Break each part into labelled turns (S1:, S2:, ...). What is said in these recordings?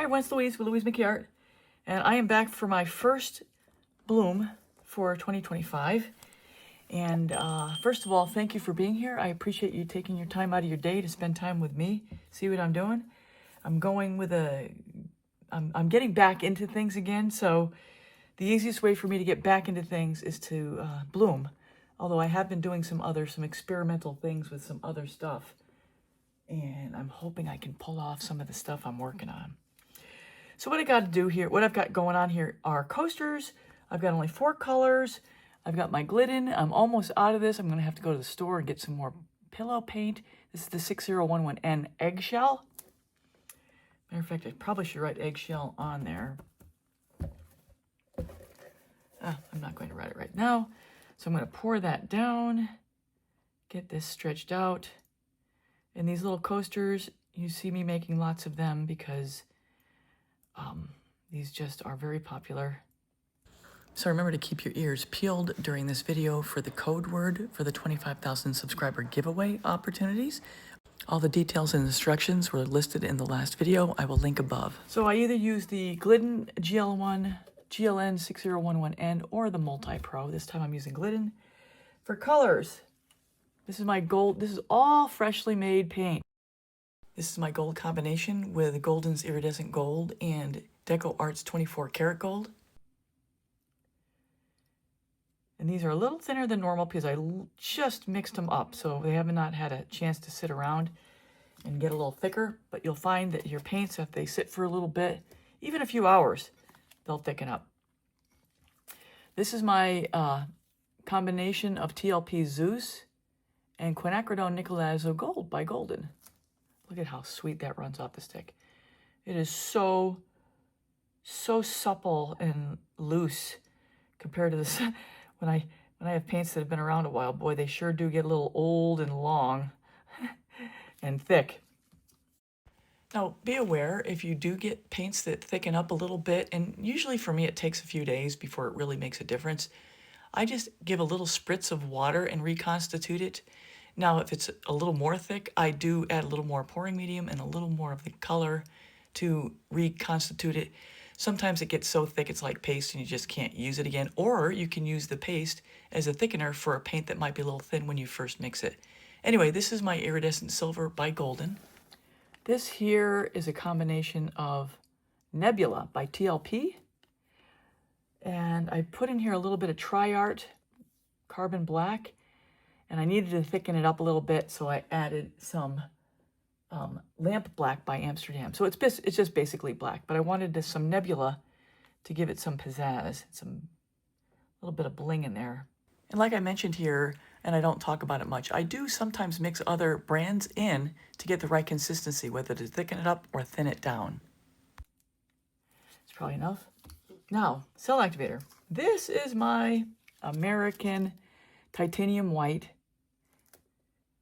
S1: Hi everyone, it's Louise with louisemckayart, and I am back for my first bloom for 2025. And first of all, thank you for being here. I appreciate you taking your time out of your day to spend time with me, see what I'm doing. I'm going with I'm getting back into things again, so the easiest way for me to get back into things is to bloom. Although I have been doing some experimental things with some other stuff. And I'm hoping I can pull off some of the stuff I'm working on. So what I got to do here, what I've got going on here are coasters. I've got only 4 colors. I've got my Glidden. I'm almost out of this. I'm going to have to go to the store and get some more pillow paint. This is the 6011N eggshell. Matter of fact, I probably should write eggshell on there. I'm not going to write it right now. So I'm going to pour that down, get this stretched out. And these little coasters, you see me making lots of them because these just are very popular. So remember to keep your ears peeled during this video for the code word for the 25,000 subscriber giveaway opportunities. All the details and instructions were listed in the last video. I will link above. So I either use the Glidden GLN 6011N or the Multi-Pro. This time I'm using Glidden. For colors, this is my gold. This is all freshly made paint. This is my gold combination with Golden's Iridescent Gold and Deco Art's 24 karat gold. And these are a little thinner than normal because I just mixed them up, so they have not had a chance to sit around and get a little thicker. But you'll find that your paints, if they sit for a little bit, even a few hours, they'll thicken up. This is my combination of TLP Zeus and quinacridone nickel azo gold by Golden. Look at how sweet that runs off the stick. It is so supple and loose compared to this. When I have paints that have been around a while, boy, they sure do get a little old and long and thick. Now, be aware if you do get paints that thicken up a little bit, and usually for me it takes a few days before it really makes a difference. I just give a little spritz of water and reconstitute it. Now, if it's a little more thick, I do add a little more pouring medium and a little more of the color to reconstitute it. Sometimes it gets so thick it's like paste and you just can't use it again. Or you can use the paste as a thickener for a paint that might be a little thin when you first mix it. Anyway, this is my Iridescent Silver by Golden. This here is a combination of Nebula by TLP. And I put in here a little bit of Triart Carbon Black. And I needed to thicken it up a little bit, so I added some Lamp Black by Amsterdam. So it's just basically black, but I wanted some Nebula to give it some pizzazz, a little bit of bling in there. And like I mentioned here, and I don't talk about it much, I do sometimes mix other brands in to get the right consistency, whether to thicken it up or thin it down. It's probably enough. Now, Cell Activator. This is my American Titanium White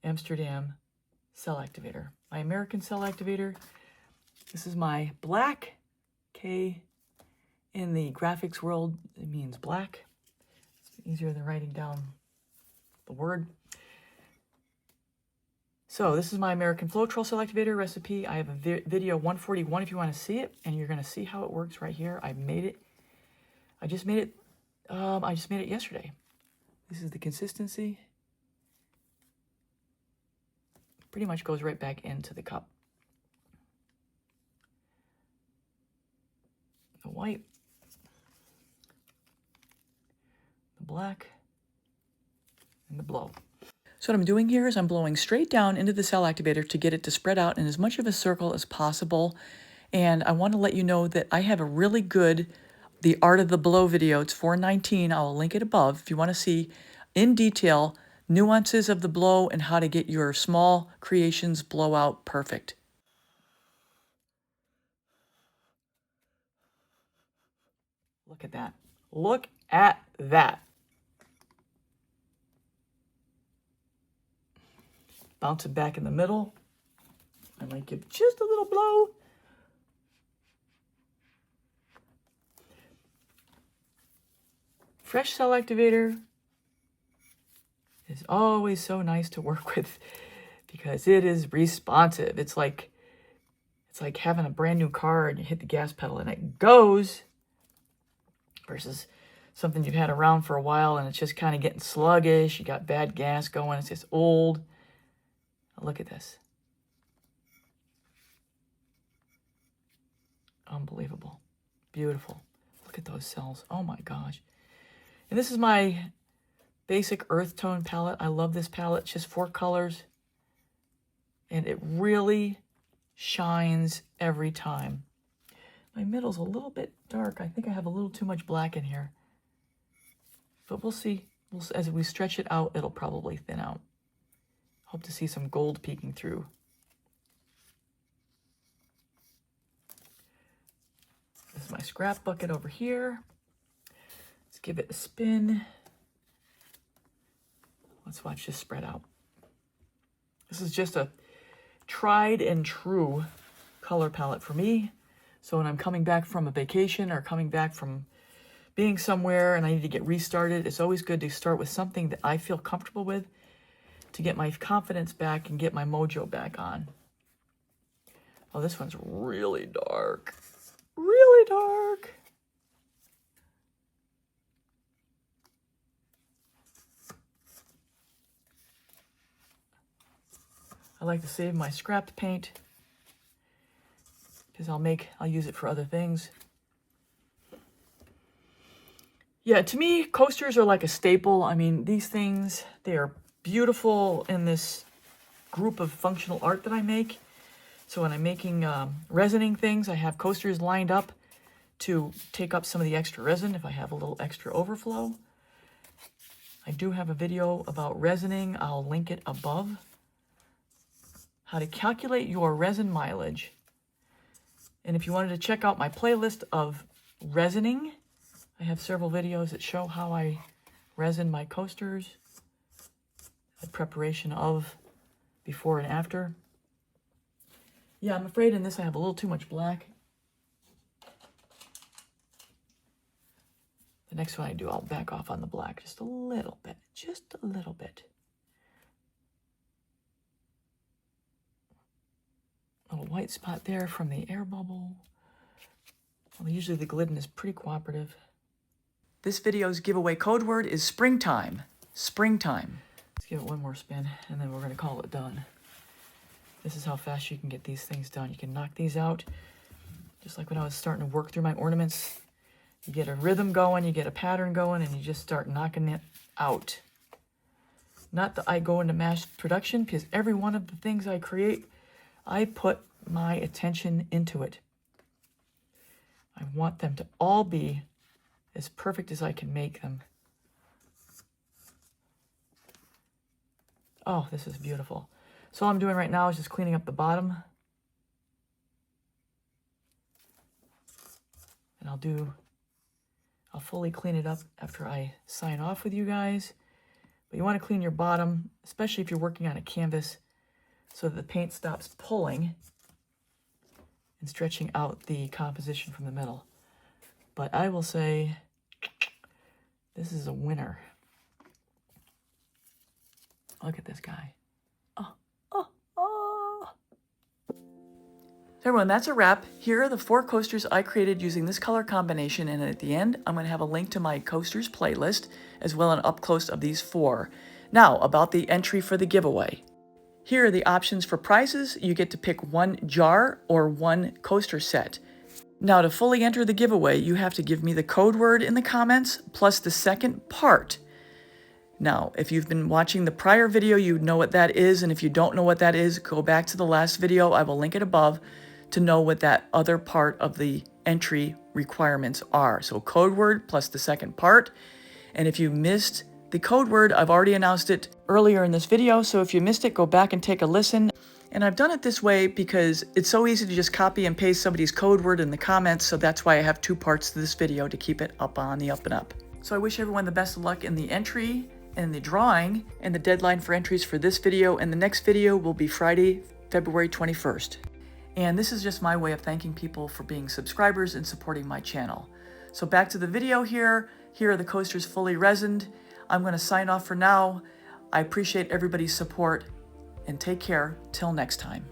S1: Amsterdam Cell Activator. My American Cell Activator. This is my black. K in the graphics world, it means black. It's easier than writing down the word. So this is my American Floetrol Cell Activator recipe. I have a video 141 if you want to see it, and you're going to see how it works right here. I just made it yesterday. This is the consistency. Pretty much goes right back into the cup. The white, the black, and the blow. So what I'm doing here is I'm blowing straight down into the Cell Activator to get it to spread out in as much of a circle as possible. And I want to let you know that I have a really good The Art of the Blow video. It's $4.19. I'll link it above if you want to see in detail nuances of the blow and how to get your small creations blow out perfect. Look at that. Look at that. Bounce it back in the middle. I might give just a little blow. Fresh Cell Activator is always so nice to work with because it is responsive. It's like It's like having a brand new car and you hit the gas pedal and it goes, versus something you've had around for a while and it's just kind of getting sluggish. You got bad gas going. It's just old. Look at this. Unbelievable. Beautiful. Look at those cells. Oh my gosh. And this is my basic earth tone palette. I love this palette. It's just 4 colors. And it really shines every time. My middle's a little bit dark. I think I have a little too much black in here. But we'll see. As we stretch it out, it'll probably thin out. Hope to see some gold peeking through. This is my scrap bucket over here. Let's give it a spin. Let's watch this spread out. This is just a tried and true color palette for me. So when I'm coming back from a vacation or coming back from being somewhere and I need to get restarted, it's always good to start with something that I feel comfortable with to get my confidence back and get my mojo back on. Oh, this one's really dark. Really dark. I like to save my scrapped paint because I'll use it for other things. Yeah, to me, coasters are like a staple. I mean, these things, they are beautiful in this group of functional art that I make. So when I'm making resining things, I have coasters lined up to take up some of the extra resin if I have a little extra overflow. I do have a video about resining. I'll link it above. How to calculate your resin mileage. And if you wanted to check out my playlist of resining, I have several videos that show how I resin my coasters, the preparation of before and after. Yeah, I'm afraid in this I have a little too much black. The next one I do, I'll back off on the black just a little bit, just a little bit. Little white spot there from the air bubble. Well, usually the Glidden is pretty cooperative. This video's giveaway code word is springtime. Springtime. Let's give it one more spin and then we're going to call it done. This is how fast you can get these things done. You can knock these out. Just like when I was starting to work through my ornaments. You get a rhythm going, you get a pattern going, and you just start knocking it out. Not that I go into mass production, because every one of the things I create, I put my attention into it. I want them to all be as perfect as I can make them. Oh, this is beautiful. So all I'm doing right now is just cleaning up the bottom. And I'll fully clean it up after I sign off with you guys. But you want to clean your bottom, especially if you're working on a canvas, so that the paint stops pulling and stretching out the composition from the middle. But I will say, this is a winner. Look at this guy. So everyone, that's a wrap. Here are the 4 coasters I created using this color combination, and at the end, I'm going to have a link to my coasters playlist, as well as an up close of these 4. Now, about the entry for the giveaway. Here are the options for prizes. You get to pick 1 jar or 1 coaster set. Now, to fully enter the giveaway, you have to give me the code word in the comments, plus the second part. Now, if you've been watching the prior video, you know what that is, and if you don't know what that is, go back to the last video. I will link it above to know what that other part of the entry requirements are. So code word plus the second part. And if you missed the code word, I've already announced it earlier in this video. So if you missed it, go back and take a listen. And I've done it this way because it's so easy to just copy and paste somebody's code word in the comments. So that's why I have 2 parts to this video to keep it up on the up and up. So I wish everyone the best of luck in the entry and the drawing, and the deadline for entries for this video and the next video will be Friday, February 21st. And this is just my way of thanking people for being subscribers and supporting my channel. So back to the video here. Here are the coasters fully resined. I'm going to sign off for now. I appreciate everybody's support and take care till next time.